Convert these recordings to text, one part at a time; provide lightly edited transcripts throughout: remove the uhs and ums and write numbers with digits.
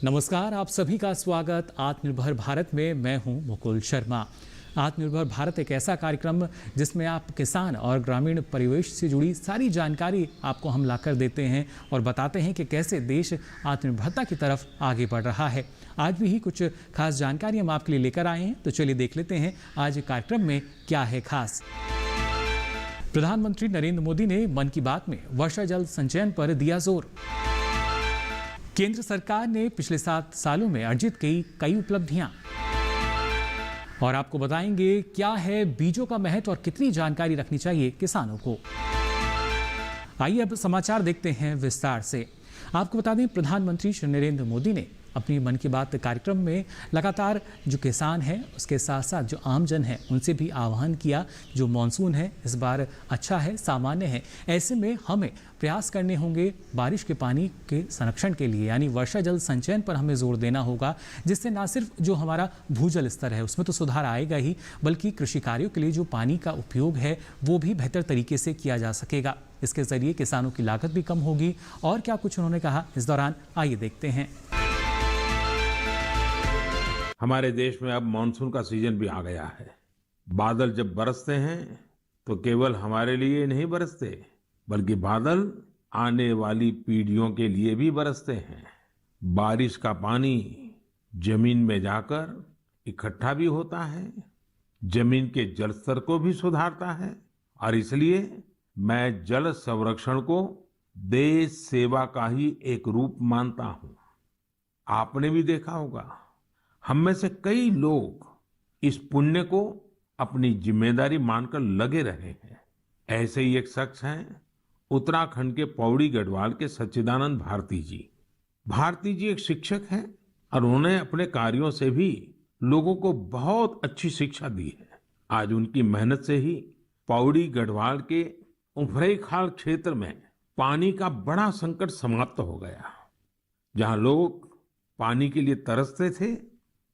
नमस्कार, आप सभी का स्वागत आत्मनिर्भर भारत में। मैं हूं मुकुल शर्मा। आत्मनिर्भर भारत एक ऐसा कार्यक्रम जिसमें आप किसान और ग्रामीण परिवेश से जुड़ी सारी जानकारी आपको हम लाकर देते हैं और बताते हैं कि कैसे देश आत्मनिर्भरता की तरफ आगे बढ़ रहा है। आज भी कुछ खास जानकारी हम आपके लिए लेकर आए हैं, तो चलिए देख लेते हैं आज कार्यक्रम में क्या है खास। प्रधानमंत्री नरेंद्र मोदी ने मन की बात में वर्षा जल संचयन पर दिया जोर। केंद्र सरकार ने पिछले 7 सालों में अर्जित की कई उपलब्धियां, और आपको बताएंगे क्या है बीजों का महत्व और कितनी जानकारी रखनी चाहिए किसानों को। आइए अब समाचार देखते हैं विस्तार से। आपको बता दें, प्रधानमंत्री श्री नरेंद्र मोदी ने अपनी मन की बात कार्यक्रम में लगातार जो किसान हैं उसके साथ साथ जो आमजन है उनसे भी आह्वान किया। जो मानसून है इस बार अच्छा है, सामान्य है, ऐसे में हमें प्रयास करने होंगे बारिश के पानी के संरक्षण के लिए, यानी वर्षा जल संचयन पर हमें जोर देना होगा, जिससे ना सिर्फ जो हमारा भूजल स्तर है उसमें तो सुधार आएगा ही, बल्कि कृषि कार्यों के लिए जो पानी का उपयोग है वो भी बेहतर तरीके से किया जा सकेगा। इसके जरिए किसानों की लागत भी कम होगी। और क्या कुछ उन्होंने कहा इस दौरान, आइए देखते हैं। हमारे देश में अब मानसून का सीजन भी आ गया है। बादल जब बरसते हैं तो केवल हमारे लिए नहीं बरसते, बल्कि बादल आने वाली पीढ़ियों के लिए भी बरसते हैं। बारिश का पानी जमीन में जाकर इकट्ठा भी होता है, जमीन के जल स्तर को भी सुधारता है, और इसलिए मैं जल संरक्षण को देश सेवा का ही एक रूप मानता हूं। आपने भी देखा होगा, हम में से कई लोग इस पुण्य को अपनी जिम्मेदारी मानकर लगे रहे हैं। ऐसे ही एक शख्स हैं उत्तराखंड के पौड़ी गढ़वाल के सच्चिदानंद भारती जी। भारती जी एक शिक्षक हैं और उन्होंने अपने कार्यों से भी लोगों को बहुत अच्छी शिक्षा दी है। आज उनकी मेहनत से ही पौड़ी गढ़वाल के उफरैंखाल क्षेत्र में पानी का बड़ा संकट समाप्त हो गया। जहां लोग पानी के लिए तरसते थे,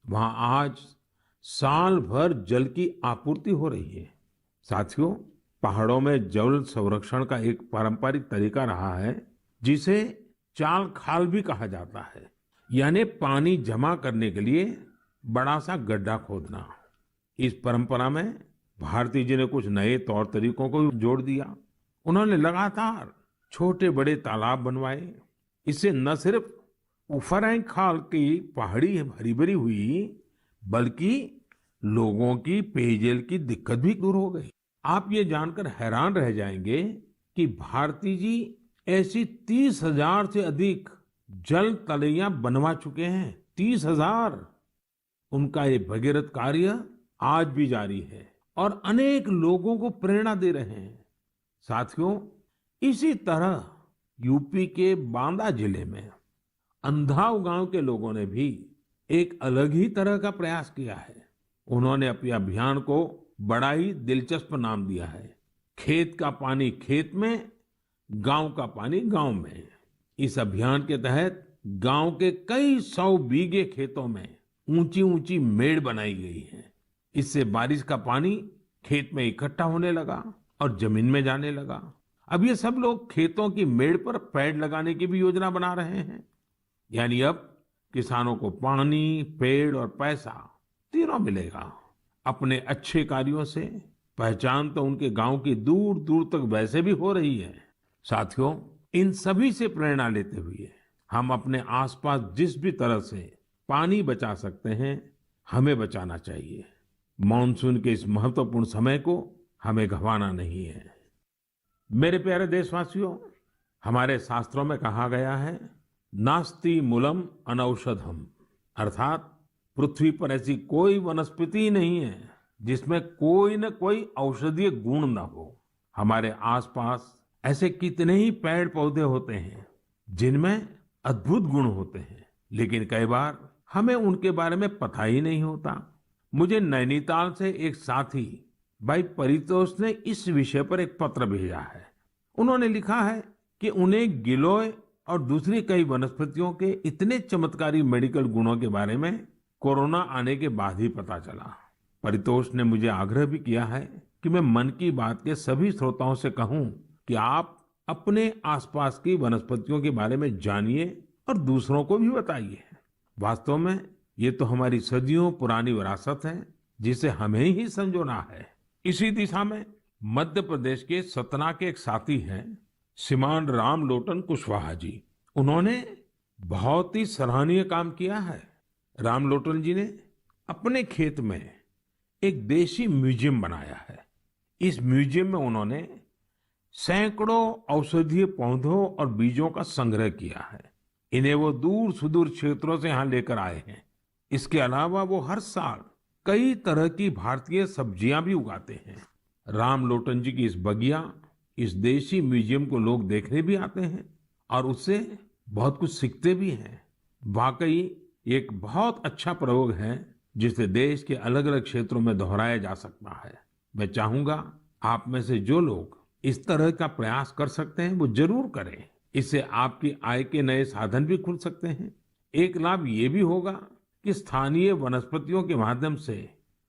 वहां आज साल भर जल की आपूर्ति हो रही है। साथियों, पहाड़ों में जल संरक्षण का एक पारंपरिक तरीका रहा है जिसे चाल खाल भी कहा जाता है, यानी पानी जमा करने के लिए बड़ा सा गड्ढा खोदना। इस परंपरा में भारती जी ने कुछ नए तौर तरीकों को जोड़ दिया। उन्होंने लगातार छोटे बड़े तालाब बनवाए। इससे न सिर्फ उफरैंखाल की पहाड़ी हरी भरी हुई, बल्कि लोगों की पेयजल की दिक्कत भी दूर हो गई। आप ये जानकर हैरान रह जाएंगे कि भारती जी ऐसी 30,000 से अधिक जल तलैया बनवा चुके हैं। 30,000। उनका ये भगीरथ कार्य आज भी जारी है और अनेक लोगों को प्रेरणा दे रहे हैं। साथियों, इसी तरह यूपी के बांदा जिले में अंधाव गांव के लोगों ने भी एक अलग ही तरह का प्रयास किया है। उन्होंने अपने अभियान को बड़ा ही दिलचस्प नाम दिया है, खेत का पानी खेत में, गांव का पानी गांव में। इस अभियान के तहत गांव के कई 100 बीघे खेतों में ऊंची ऊंची मेड़ बनाई गई है। इससे बारिश का पानी खेत में इकट्ठा होने लगा और जमीन में जाने लगा। अब ये सब लोग खेतों की मेड़ पर पेड़ लगाने की भी योजना बना रहे हैं। यानी अब किसानों को पानी, पेड़ और पैसा तीनों मिलेगा। अपने अच्छे कार्यों से पहचान तो उनके गांव की दूर दूर तक वैसे भी हो रही है। साथियों, इन सभी से प्रेरणा लेते हुए हम अपने आसपास जिस भी तरह से पानी बचा सकते हैं, हमें बचाना चाहिए। मानसून के इस महत्वपूर्ण समय को हमें गंवाना नहीं है। मेरे प्यारे देशवासियों, हमारे शास्त्रों में कहा गया है, नास्ति मूलम अनौषधम, अर्थात पृथ्वी पर ऐसी कोई वनस्पति नहीं है जिसमें कोई न कोई औषधीय गुण न हो। हमारे आसपास ऐसे कितने ही पेड़ पौधे होते हैं जिनमें अद्भुत गुण होते हैं, लेकिन कई बार हमें उनके बारे में पता ही नहीं होता। मुझे नैनीताल से एक साथी भाई परितोष ने इस विषय पर एक पत्र भेजा है। उन्होंने लिखा है कि उन्हें गिलोय और दूसरी कई वनस्पतियों के इतने चमत्कारी मेडिकल गुणों के बारे में कोरोना आने के बाद ही पता चला। परितोष ने मुझे आग्रह भी किया है कि मैं मन की बात के सभी श्रोताओं से कहूं कि आप अपने आसपास की वनस्पतियों के बारे में जानिए और दूसरों को भी बताइए। वास्तव में ये तो हमारी सदियों पुरानी विरासत है जिसे हमें ही संजोना है। इसी दिशा में मध्य प्रदेश के सतना के एक साथी हैं श्रीमान रामलोटन कुशवाहा जी। उन्होंने बहुत ही सराहनीय काम किया है। रामलोटन जी ने अपने खेत में एक देशी म्यूजियम बनाया है। इस म्यूजियम में उन्होंने सैकड़ों औषधीय पौधों और बीजों का संग्रह किया है। इन्हें वो दूर सुदूर क्षेत्रों से यहाँ लेकर आए हैं। इसके अलावा वो हर साल कई तरह की भारतीय सब्जियां भी उगाते हैं। रामलोटन जी की इस बगिया, इस देशी म्यूजियम को लोग देखने भी आते हैं और उससे बहुत कुछ सीखते भी हैं। वाकई ये एक बहुत अच्छा प्रयोग है जिसे देश के अलग अलग क्षेत्रों में दोहराया जा सकता है। मैं चाहूंगा आप में से जो लोग इस तरह का प्रयास कर सकते हैं वो जरूर करें। इससे आपकी आय के नए साधन भी खुल सकते हैं। एक लाभ ये भी होगा कि स्थानीय वनस्पतियों के माध्यम से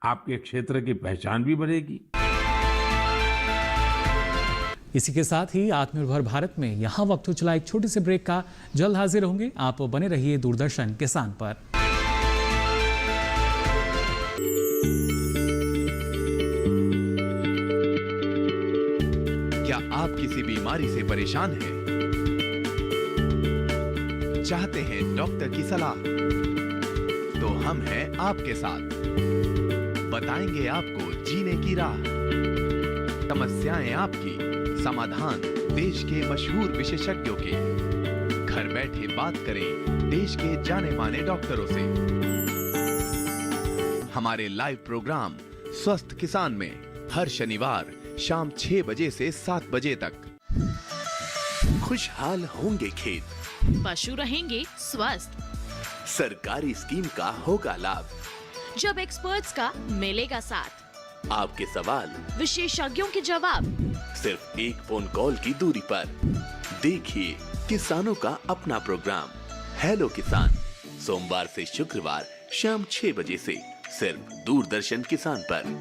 आपके क्षेत्र की पहचान भी बढ़ेगी। इसी के साथ ही आत्मनिर्भर भारत में यहाँ वक्त हो चला एक छोटे से ब्रेक का। जल्द हाजिर होंगे। आप बने रहिए दूरदर्शन किसान पर। क्या आप किसी बीमारी से परेशान हैं? चाहते हैं डॉक्टर की सलाह? तो हम हैं आपके साथ। बताएंगे आपको जीने की राह। समस्याएं आपकी, समाधान देश के मशहूर विशेषज्ञों के। घर बैठे बात करें देश के जाने माने डॉक्टरों से। हमारे लाइव प्रोग्राम स्वस्थ किसान में हर शनिवार शाम 6 बजे से 7 बजे तक। खुशहाल होंगे खेत, पशु रहेंगे स्वस्थ, सरकारी स्कीम का होगा लाभ, जब एक्सपर्ट्स का मिलेगा साथ, आपके सवाल विशेषज्ञों के जवाब, सिर्फ एक फोन कॉल की दूरी पर। देखिए किसानों का अपना प्रोग्राम हेलो किसान, सोमवार से शुक्रवार शाम 6 बजे से सिर्फ दूरदर्शन किसान पर।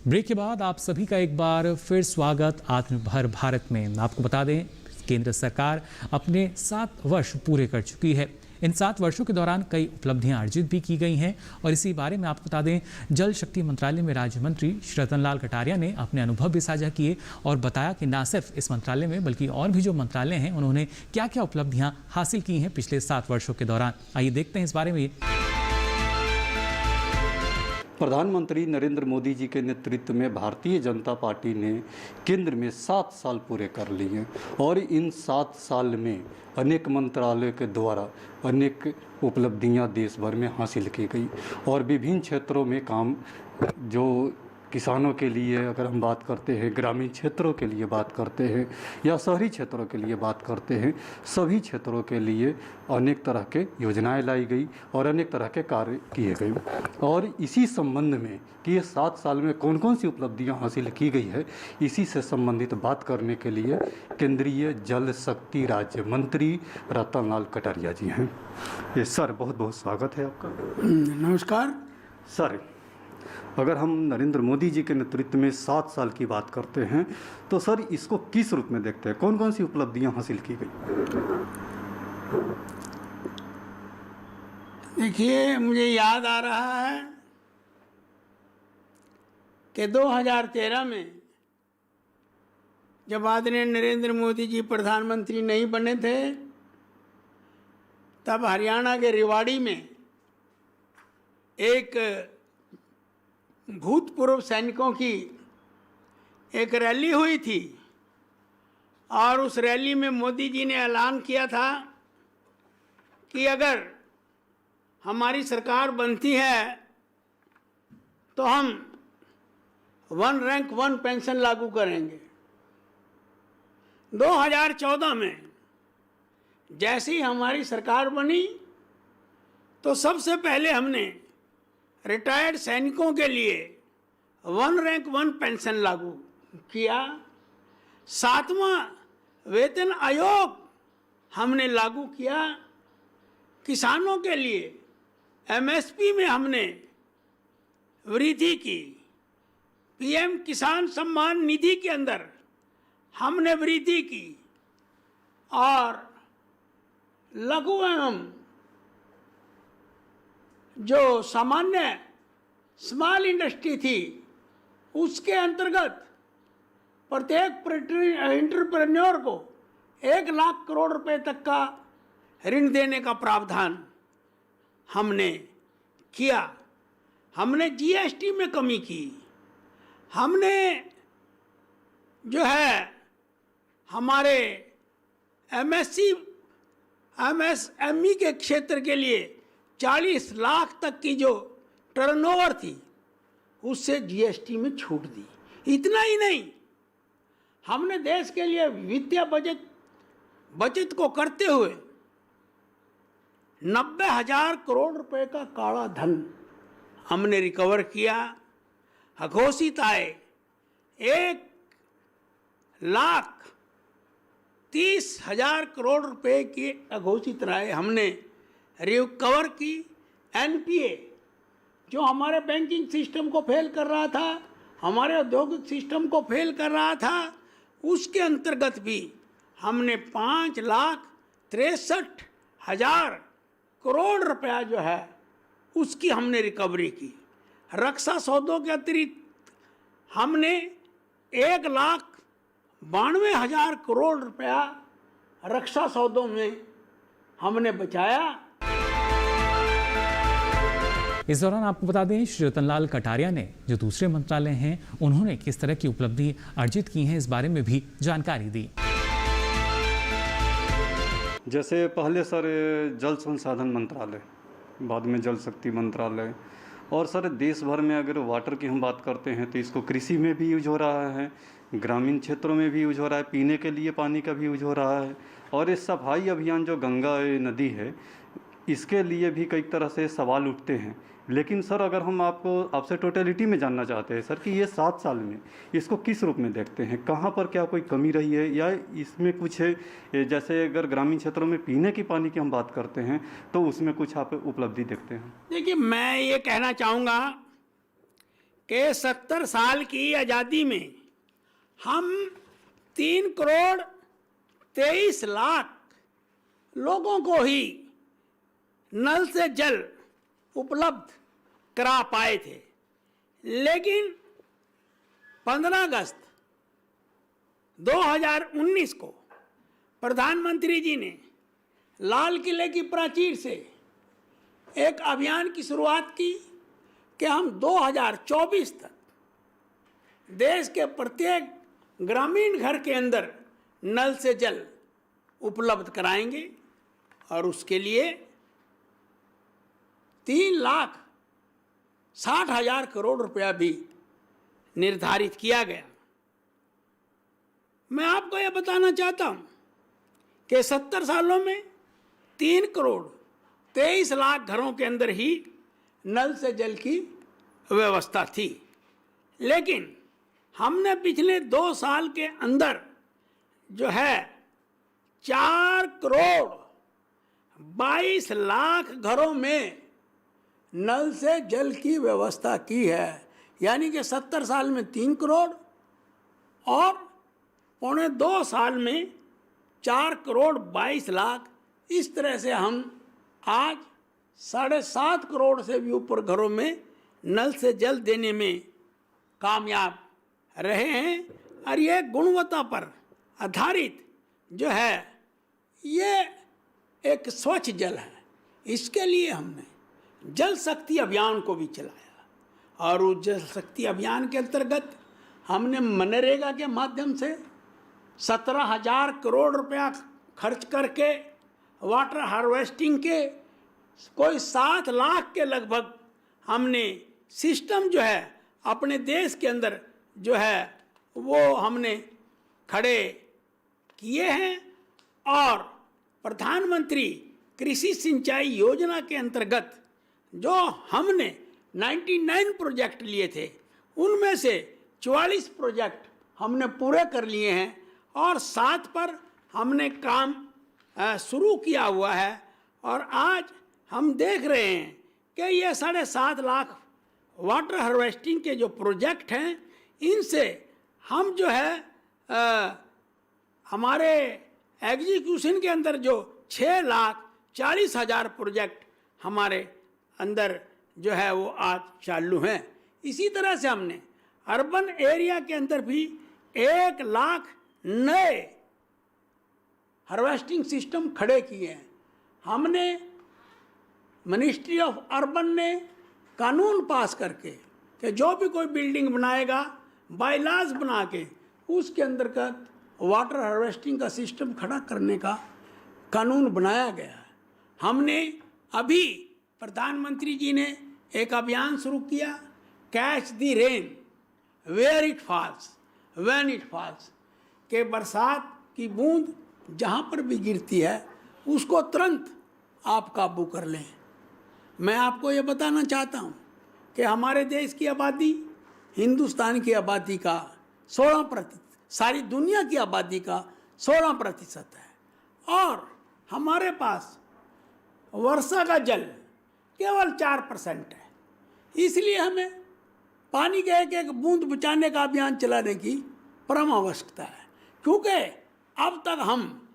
ब्रेक के बाद आप सभी का एक बार फिर स्वागत आत्मनिर्भर भारत में। आपको बता दें केंद्र सरकार अपने 7 वर्ष पूरे कर चुकी है। इन 7 वर्षों के दौरान कई उपलब्धियां अर्जित भी की गई हैं और इसी बारे में आपको बता दें जल शक्ति मंत्रालय में राज्य मंत्री श्री रतनलाल कटारिया ने अपने अनुभव भी साझा किए और बताया कि न सिर्फ इस मंत्रालय में बल्कि और भी जो मंत्रालय हैं उन्होंने क्या क्या उपलब्धियां हासिल की हैं पिछले 7 वर्षों के दौरान। आइए देखते हैं इस बारे में। प्रधानमंत्री नरेंद्र मोदी जी के नेतृत्व में भारतीय जनता पार्टी ने केंद्र में 7 साल पूरे कर लिए और इन 7 साल में अनेक मंत्रालयों के द्वारा अनेक उपलब्धियां देश भर में हासिल की गई और विभिन्न क्षेत्रों में काम, जो किसानों के लिए अगर हम बात करते हैं, ग्रामीण क्षेत्रों के लिए बात करते हैं या शहरी क्षेत्रों के लिए बात करते हैं, सभी क्षेत्रों के लिए अनेक तरह के योजनाएं लाई गई और अनेक तरह के कार्य किए गए। और इसी संबंध में कि ये 7 साल में कौन कौन सी उपलब्धियां हासिल की गई है, इसी से संबंधित बात करने के लिए केंद्रीय जल शक्ति राज्य मंत्री रतनलाल कटारिया जी हैं। ये सर बहुत बहुत स्वागत है आपका। नमस्कार सर, अगर हम नरेंद्र मोदी जी के नेतृत्व में 7 साल की बात करते हैं तो सर इसको किस रूप में देखते हैं, कौन कौन सी उपलब्धियां हासिल की गई? देखिए, मुझे याद आ रहा है कि 2013 में जब आदरणीय नरेंद्र मोदी जी प्रधानमंत्री नहीं बने थे तब हरियाणा के रेवाड़ी में एक भूतपूर्व सैनिकों की एक रैली हुई थी और उस रैली में मोदी जी ने ऐलान किया था कि अगर हमारी सरकार बनती है तो हम 1 रैंक 1 पेंशन लागू करेंगे। 2014 में जैसे ही हमारी सरकार बनी तो सबसे पहले हमने रिटायर्ड सैनिकों के लिए 1 रैंक 1 पेंशन लागू किया। 7वां वेतन आयोग हमने लागू किया। किसानों के लिए एमएसपी में हमने वृद्धि की। पीएम किसान सम्मान निधि के अंदर हमने वृद्धि की और लघु एवं जो सामान्य स्मॉल इंडस्ट्री थी उसके अंतर्गत प्रत्येक एंटरप्रेन्योर को 1 लाख करोड़ रुपए तक का ऋण देने का प्रावधान हमने किया। हमने जीएसटी में कमी की। हमने जो है हमारे एमएसएमई के क्षेत्र के लिए 40 लाख तक की जो टर्नओवर थी उससे जीएसटी में छूट दी। इतना ही नहीं, हमने देश के लिए वित्तीय बचत को करते हुए 90,000 करोड़ रुपए का काला धन हमने रिकवर किया। अघोषित आय 1,30,000 करोड़ रुपए की अघोषित आय हमने रिकवर की। एनपीए जो हमारे बैंकिंग सिस्टम को फेल कर रहा था, हमारे औद्योगिक सिस्टम को फेल कर रहा था, उसके अंतर्गत भी हमने 5,63,000 करोड़ रुपया जो है उसकी हमने रिकवरी की। रक्षा सौदों के अतिरिक्त हमने 1,92,000 करोड़ रुपया रक्षा सौदों में हमने बचाया। इस दौरान आपको बता दें, श्री रतनलाल कटारिया ने जो दूसरे मंत्रालय हैं उन्होंने किस तरह की उपलब्धि अर्जित की हैं, इस बारे में भी जानकारी दी। जैसे पहले सर जल संसाधन मंत्रालय, बाद में जल शक्ति मंत्रालय, और सर देश भर में अगर वाटर की हम बात करते हैं तो इसको कृषि में भी यूज हो रहा है, ग्रामीण क्षेत्रों में भी यूज हो रहा है, पीने के लिए पानी का भी यूज हो रहा है। और ये सफाई अभियान जो गंगा नदी है इसके लिए भी कई तरह से सवाल उठते हैं। लेकिन सर अगर हम आपसे टोटलिटी में जानना चाहते हैं सर कि ये 7 साल में इसको किस रूप में देखते हैं, कहाँ पर क्या कोई कमी रही है या इसमें कुछ है, जैसे अगर ग्रामीण क्षेत्रों में पीने की पानी की हम बात करते हैं तो उसमें कुछ आप उपलब्धि देखते हैं? देखिए, मैं ये कहना चाहूँगा कि 70 साल की आज़ादी में हम 3,23,00,000 लोगों को ही नल से जल उपलब्ध करा पाए थे। लेकिन 15 अगस्त 2019 को प्रधानमंत्री जी ने लाल किले की प्राचीर से एक अभियान की शुरुआत की कि हम 2024 तक देश के प्रत्येक ग्रामीण घर के अंदर नल से जल उपलब्ध कराएंगे। और उसके लिए 3,60,000 करोड़ रुपया भी निर्धारित किया गया। मैं आपको यह बताना चाहता हूं कि 70 सालों में 3,23,00,000 घरों के अंदर ही नल से जल की व्यवस्था थी। लेकिन हमने पिछले 2 साल के अंदर जो है 4,22,00,000 घरों में नल से जल की व्यवस्था की है। यानी कि 70 साल में 3 करोड़ और 1.25 साल में 4,22,00,000। इस तरह से हम आज 7.5 करोड़ से भी ऊपर घरों में नल से जल देने में कामयाब रहे हैं। और ये गुणवत्ता पर आधारित जो है ये एक स्वच्छ जल है। इसके लिए हमने जल शक्ति अभियान को भी चलाया और उस जल शक्ति अभियान के अंतर्गत हमने मनरेगा के माध्यम से 17,000 करोड़ रुपया खर्च करके वाटर हार्वेस्टिंग के कोई 7 लाख के लगभग हमने सिस्टम जो है अपने देश के अंदर जो है वो हमने खड़े किए हैं। और प्रधानमंत्री कृषि सिंचाई योजना के अंतर्गत जो हमने 99 प्रोजेक्ट लिए थे उनमें से 44 प्रोजेक्ट हमने पूरे कर लिए हैं और 7 पर हमने काम शुरू किया हुआ है। और आज हम देख रहे हैं कि ये 7.5 लाख वाटर हार्वेस्टिंग के जो प्रोजेक्ट हैं इनसे हम जो है हमारे एग्जीक्यूशन के अंदर जो 6,40,000 प्रोजेक्ट हमारे अंदर जो है वो आज चालू हैं। इसी तरह से हमने अर्बन एरिया के अंदर भी 1 लाख नए हार्वेस्टिंग सिस्टम खड़े किए हैं। हमने मिनिस्ट्री ऑफ अर्बन ने कानून पास करके कि जो भी कोई बिल्डिंग बनाएगा बायलॉज बना के उसके अंतर्गत वाटर हार्वेस्टिंग का सिस्टम खड़ा करने का कानून बनाया गया है। हमने अभी प्रधानमंत्री जी ने एक अभियान शुरू किया, catch the rain where it falls when it falls, के बरसात की बूंद जहाँ पर भी गिरती है उसको तुरंत आप काबू कर लें। मैं आपको ये बताना चाहता हूँ कि हमारे देश की आबादी हिंदुस्तान की आबादी का 16%, सारी दुनिया की आबादी का 16% है और हमारे पास वर्षा का जल केवल 4% है। इसलिए हमें पानी के एक एक बूंद बचाने का अभियान चलाने की परम आवश्यकता है, क्योंकि अब तक हम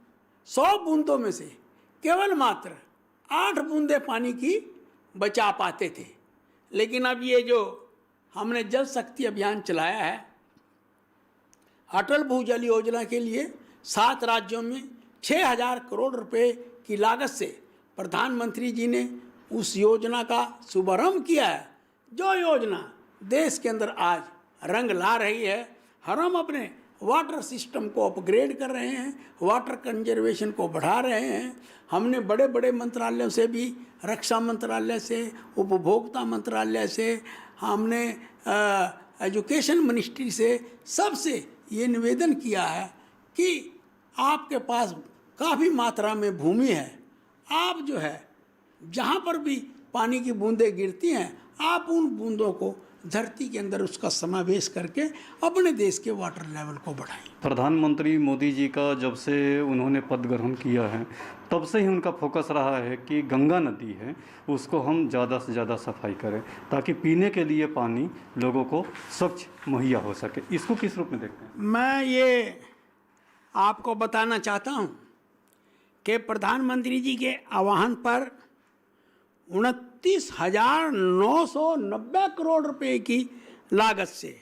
100 बूंदों में से केवल मात्र 8 बूंदे पानी की बचा पाते थे। लेकिन अब ये जो हमने जल शक्ति अभियान चलाया है, अटल भूजल योजना के लिए 7 राज्यों में 6,000 करोड़ रुपए की लागत से प्रधानमंत्री जी ने उस योजना का शुभारंभ किया है, जो योजना देश के अंदर आज रंग ला रही है। हम अपने वाटर सिस्टम को अपग्रेड कर रहे हैं, वाटर कंजर्वेशन को बढ़ा रहे हैं। हमने बड़े बड़े मंत्रालयों से भी, रक्षा मंत्रालय से, उपभोक्ता मंत्रालय से, हमने एजुकेशन मिनिस्ट्री से, सबसे ये निवेदन किया है कि आपके पास काफ़ी मात्रा में भूमि है, आप जो है जहाँ पर भी पानी की बूंदें गिरती हैं आप उन बूंदों को धरती के अंदर उसका समावेश करके अपने देश के वाटर लेवल को बढ़ाएं। प्रधानमंत्री मोदी जी का जब से उन्होंने पद ग्रहण किया है तब से ही उनका फोकस रहा है कि गंगा नदी है उसको हम ज़्यादा से ज़्यादा सफाई करें ताकि पीने के लिए पानी लोगों को स्वच्छ मुहैया हो सके। इसको किस रूप में देखते हैं? मैं ये आपको बताना चाहता हूँ कि प्रधानमंत्री जी के आह्वान पर 29,990 करोड़ रुपए की लागत से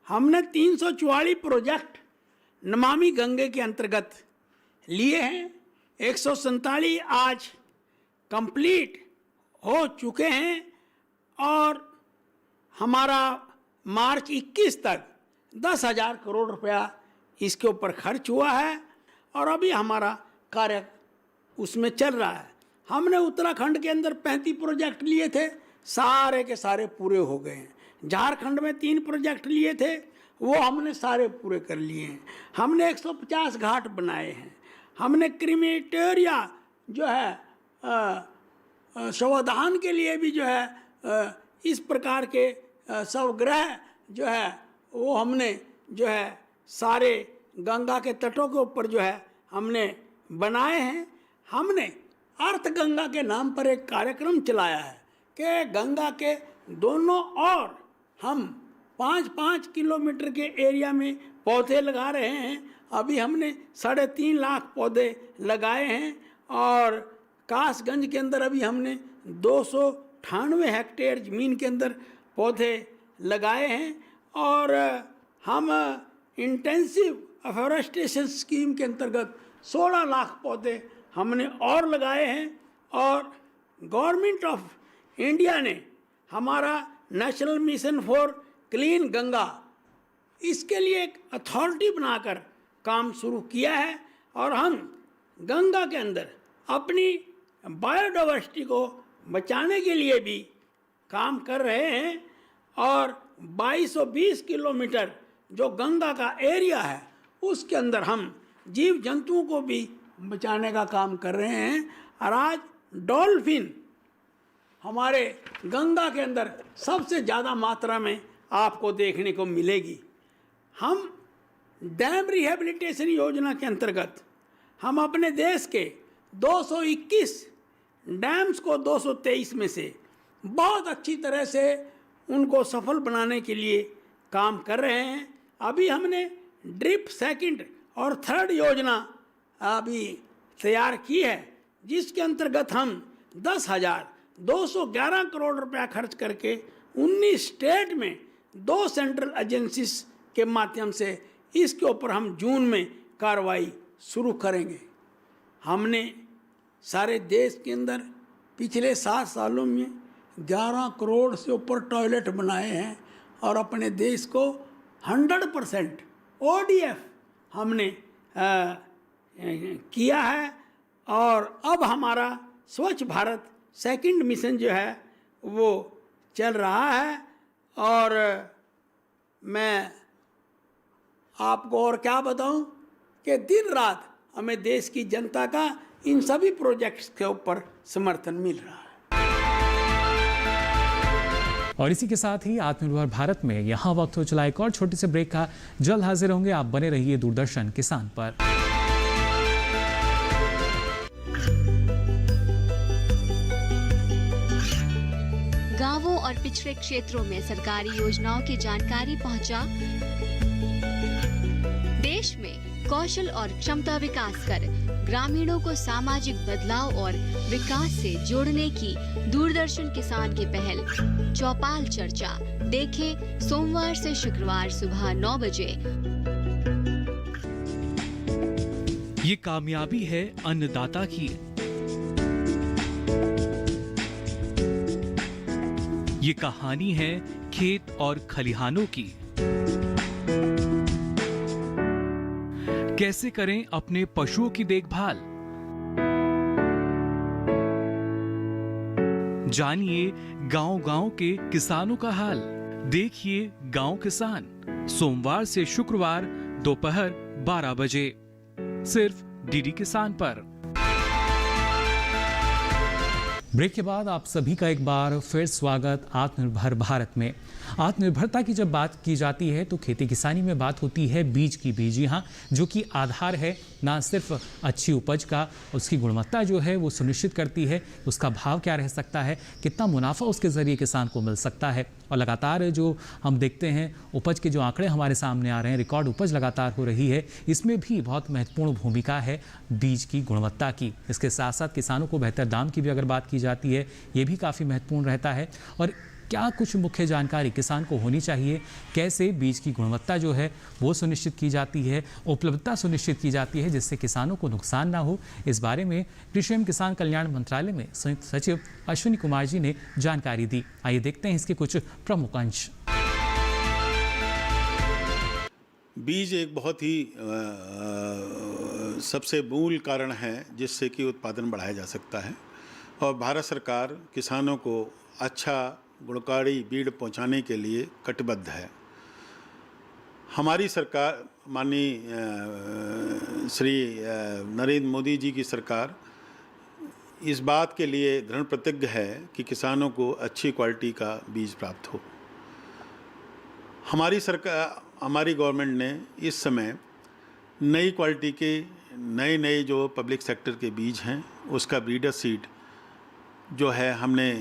हमने 344 प्रोजेक्ट नमामि गंगे के अंतर्गत लिए हैं। 147 आज कंप्लीट हो चुके हैं और हमारा मार्च 21 तक 10,000 करोड़ रुपया इसके ऊपर खर्च हुआ है और अभी हमारा कार्य उसमें चल रहा है। हमने उत्तराखंड के अंदर 35 प्रोजेक्ट लिए थे, सारे के सारे पूरे हो गए हैं। झारखंड में 3 प्रोजेक्ट लिए थे, वो हमने सारे पूरे कर लिए हैं। हमने 150 घाट बनाए हैं। हमने क्रीमेटोरिया जो है शवदान के लिए भी जो है इस प्रकार के शवगृह जो है वो हमने जो है सारे गंगा के तटों के ऊपर जो है हमने बनाए हैं। हमने अर्थ गंगा के नाम पर एक कार्यक्रम चलाया है कि गंगा के दोनों ओर हम 5-5 किलोमीटर के एरिया में पौधे लगा रहे हैं। अभी हमने 3.5 लाख पौधे लगाए हैं और कासगंज के अंदर अभी हमने 298 हेक्टेयर ज़मीन के अंदर पौधे लगाए हैं और हम इंटेंसिव अफॉरेस्टेशन स्कीम के अंतर्गत 16 लाख पौधे हमने और लगाए हैं। और गवर्नमेंट ऑफ इंडिया ने हमारा national mission for clean Ganga इसके लिए एक अथॉरिटी बनाकर काम शुरू किया है और हम गंगा के अंदर अपनी बायोडाइवर्सिटी को बचाने के लिए भी काम कर रहे हैं और 2220 किलोमीटर जो गंगा का एरिया है उसके अंदर हम जीव जंतुओं को भी बचाने का काम कर रहे हैं। और आज डॉल्फिन हमारे गंगा के अंदर सबसे ज़्यादा मात्रा में आपको देखने को मिलेगी। हम डैम रिहेबिलिटेशन योजना के अंतर्गत हम अपने देश के 221 डैम्स को 223 में से बहुत अच्छी तरह से उनको सफल बनाने के लिए काम कर रहे हैं। अभी हमने ड्रिप सेकंड और थर्ड योजना अभी तैयार की है जिसके अंतर्गत हम 10,211 करोड़ रुपया खर्च करके 19 स्टेट में 2 सेंट्रल एजेंसीज के माध्यम से इसके ऊपर हम जून में कार्रवाई शुरू करेंगे। हमने सारे देश के अंदर पिछले 7 सालों में 11 करोड़ से ऊपर टॉयलेट बनाए हैं और अपने देश को 100% ODF हमने किया है। और अब हमारा स्वच्छ भारत सेकंड मिशन जो है वो चल रहा है। और मैं आपको और क्या बताऊं कि दिन रात हमें देश की जनता का इन सभी प्रोजेक्ट्स के ऊपर समर्थन मिल रहा है। और इसी के साथ ही आत्मनिर्भर भारत में यहाँ वक्त हो चला एक और छोटे से ब्रेक का। जल्द हाजिर होंगे, आप बने रहिए दूरदर्शन किसान पर। गांवों और पिछड़े क्षेत्रों में सरकारी योजनाओं की जानकारी पहुंचा। देश में कौशल और क्षमता विकास कर ग्रामीणों को सामाजिक बदलाव और विकास से जोड़ने की दूरदर्शन किसान की पहल चौपाल चर्चा देखें सोमवार से शुक्रवार सुबह 9 बजे। ये कामयाबी है अन्नदाता की। ये कहानी है खेत और खलिहानों की। कैसे करें अपने पशुओं की देखभाल, जानिए गांव-गांव के किसानों का हाल। देखिए गांव किसान सोमवार से शुक्रवार दोपहर 12 बजे सिर्फ डीडी किसान पर। ब्रेक के बाद आप सभी का एक बार फिर स्वागत आत्मनिर्भर भारत में। आत्मनिर्भरता की जब बात की जाती है तो खेती किसानी में बात होती है बीज की। बीज यहाँ जो कि आधार है ना सिर्फ अच्छी उपज का, उसकी गुणवत्ता जो है वो सुनिश्चित करती है उसका भाव क्या रह सकता है, कितना मुनाफा उसके ज़रिए किसान को मिल सकता है। और लगातार जो हम देखते हैं उपज के जो आंकड़े हमारे सामने आ रहे हैं, रिकॉर्ड उपज लगातार हो रही है, इसमें भी बहुत महत्वपूर्ण भूमिका है बीज की गुणवत्ता की। इसके साथ साथ किसानों को बेहतर दाम की भी अगर बात की जाती है, ये भी काफ़ी महत्वपूर्ण रहता है। और क्या कुछ मुख्य जानकारी किसान को होनी चाहिए, कैसे बीज की गुणवत्ता जो है वो सुनिश्चित की जाती है, उपलब्धता सुनिश्चित की जाती है जिससे किसानों को नुकसान ना हो, इस बारे में कृषि एवं किसान कल्याण मंत्रालय में संयुक्त सचिव अश्विनी कुमार जी ने जानकारी दी। आइए देखते हैं इसके कुछ प्रमुख अंश। बीज एक बहुत ही सबसे मूल कारण है जिससे कि उत्पादन बढ़ाया जा सकता है और भारत सरकार किसानों को अच्छा गुणकारी बीज पहुंचाने के लिए कटिबद्ध है। हमारी सरकार माननीय श्री नरेंद्र मोदी जी की सरकार इस बात के लिए दृढ़ प्रतिज्ञ है कि किसानों को अच्छी क्वालिटी का बीज प्राप्त हो। हमारी गवर्नमेंट ने इस समय नई क्वालिटी के नए जो पब्लिक सेक्टर के बीज हैं उसका ब्रीडर सीड जो है हमने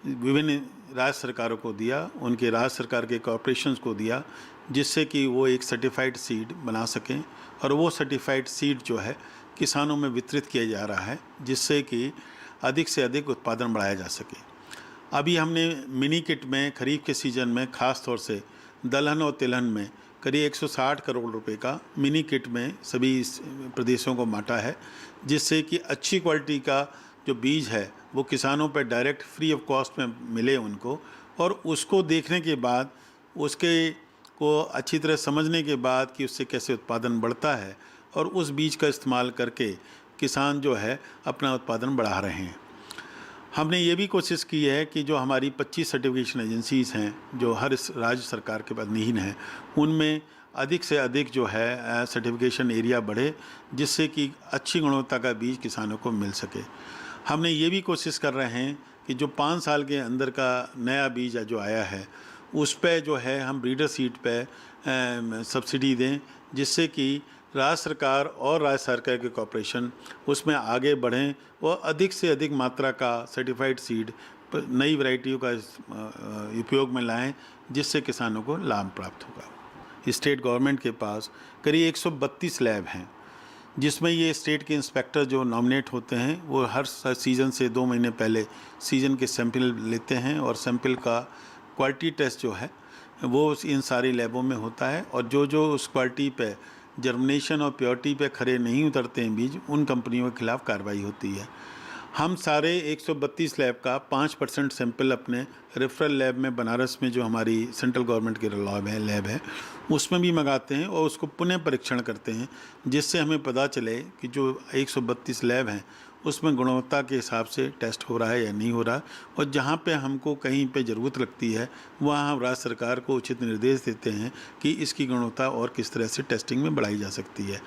विभिन्न राज्य सरकारों को दिया, उनके राज्य सरकार के कॉर्पोरेशंस को दिया, जिससे कि वो एक सर्टिफाइड सीड बना सकें और वो सर्टिफाइड सीड जो है किसानों में वितरित किया जा रहा है जिससे कि अधिक से अधिक उत्पादन बढ़ाया जा सके। अभी हमने मिनी किट में खरीफ के सीज़न में ख़ास तौर से दलहन और तिलहन में करीब 160 करोड़ रुपए का मिनी किट में सभी प्रदेशों को बांटा है, जिससे कि अच्छी क्वालिटी का जो बीज है वो किसानों पर डायरेक्ट फ्री ऑफ कॉस्ट में मिले उनको, और उसको देखने के बाद उसके को अच्छी तरह समझने के बाद कि उससे कैसे उत्पादन बढ़ता है और उस बीज का इस्तेमाल करके किसान जो है अपना उत्पादन बढ़ा रहे हैं। हमने ये भी कोशिश की है कि जो हमारी 25 सर्टिफिकेशन एजेंसीज़ हैं जो हर राज्य सरकार के अधीन हैं, उनमें अधिक से अधिक जो है सर्टिफिकेशन एरिया बढ़े जिससे कि अच्छी गुणवत्ता का बीज किसानों को मिल सके। हमने ये भी कोशिश कर रहे हैं कि जो 5 साल के अंदर का नया बीज जो आया है उस पे जो है हम ब्रीडर सीड पे सब्सिडी दें, जिससे कि राज्य सरकार और राज्य सरकार के कॉर्पोरेशन उसमें आगे बढ़ें और अधिक से अधिक मात्रा का सर्टिफाइड सीड नई वैरायटियों का उपयोग में लाएं, जिससे किसानों को लाभ प्राप्त होगा। स्टेट गवर्नमेंट के पास करीब 132 लैब हैं जिसमें ये स्टेट के इंस्पेक्टर जो नॉमिनेट होते हैं वो हर सीज़न से 2 महीने पहले सीज़न के सैंपल लेते हैं और सैंपल का क्वालिटी टेस्ट जो है वो इन सारी लैबों में होता है और जो उस क्वालिटी पे जर्मिनेशन और प्योरिटी पे खरे नहीं उतरते हैं बीज, उन कंपनियों के खिलाफ कार्रवाई होती है। हम सारे 132 लैब का 5% सैंपल अपने रेफरल लैब में बनारस में जो हमारी सेंट्रल गवर्नमेंट की लैब है उसमें भी मंगाते हैं और उसको पुनः परीक्षण करते हैं, जिससे हमें पता चले कि जो 132 लैब हैं उसमें गुणवत्ता के हिसाब से टेस्ट हो रहा है या नहीं हो रहा। और जहाँ पे हमको कहीं पे ज़रूरत लगती है वहाँ हम राज्य सरकार को उचित निर्देश देते हैं कि इसकी गुणवत्ता और किस तरह से टेस्टिंग में बढ़ाई जा सकती है।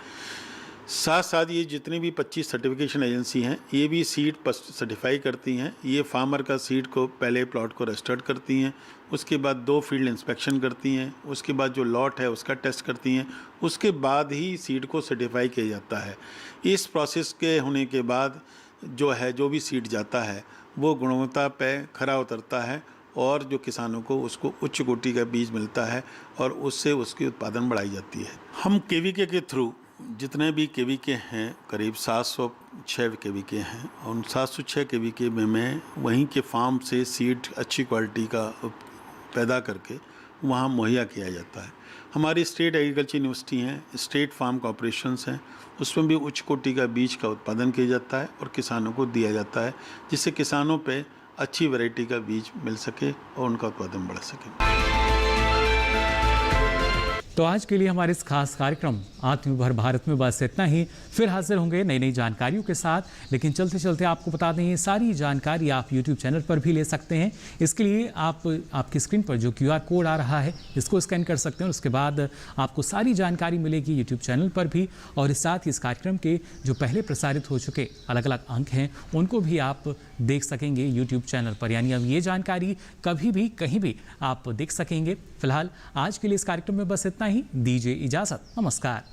साथ साथ ये जितनी भी 25 सर्टिफिकेशन एजेंसी हैं ये भी सीड सर्टिफाई करती हैं। ये फार्मर का सीड को पहले प्लॉट को रजिस्टर्ड करती हैं, उसके बाद 2 फील्ड इंस्पेक्शन करती हैं, उसके बाद जो लॉट है उसका टेस्ट करती हैं, उसके बाद ही सीड को सर्टिफाई किया जाता है। इस प्रोसेस के होने के बाद जो भी सीड जाता है वो गुणवत्ता पे खरा उतरता है और जो किसानों को उसको उच्च कोटि का बीज मिलता है और उससे उसकी उत्पादन बढ़ाई जाती है। हम केवीके के थ्रू जितने भी केवीके हैं करीब 706 केवीके हैं, उन 706 केवीके में मैं वहीं के फार्म से सीड अच्छी क्वालिटी का पैदा करके वहाँ मुहैया किया जाता है। हमारी स्टेट एग्रीकल्चर यूनिवर्सिटी हैं, स्टेट फार्म कॉर्पोरेशंस हैं, उसमें भी उच्च कोटि का बीज का उत्पादन किया जाता है और किसानों को दिया जाता है, जिससे किसानों पे अच्छी वैरायटी का बीज मिल सके और उनका उत्पादन बढ़ सके। तो आज के लिए हमारे इस खास कार्यक्रम आत्मनिर्भर भारत में बस इतना ही। फिर हाजिर होंगे नई नई जानकारियों के साथ, लेकिन चलते चलते आपको बता दें ये सारी जानकारी आप YouTube चैनल पर भी ले सकते हैं। इसके लिए आपकी स्क्रीन पर जो QR कोड आ रहा है इसको स्कैन कर सकते हैं और उसके बाद आपको सारी जानकारी मिलेगी YouTube चैनल पर भी। और इस साथ ही इस कार्यक्रम के जो पहले प्रसारित हो चुके अलग अलग अंक हैं उनको भी आप देख सकेंगे YouTube चैनल पर, यानी अब ये जानकारी कभी भी कहीं भी आप देख सकेंगे। फिलहाल आज के लिए इस कार्यक्रम में बस इतना ही। दीजिए इजाज़त, नमस्कार।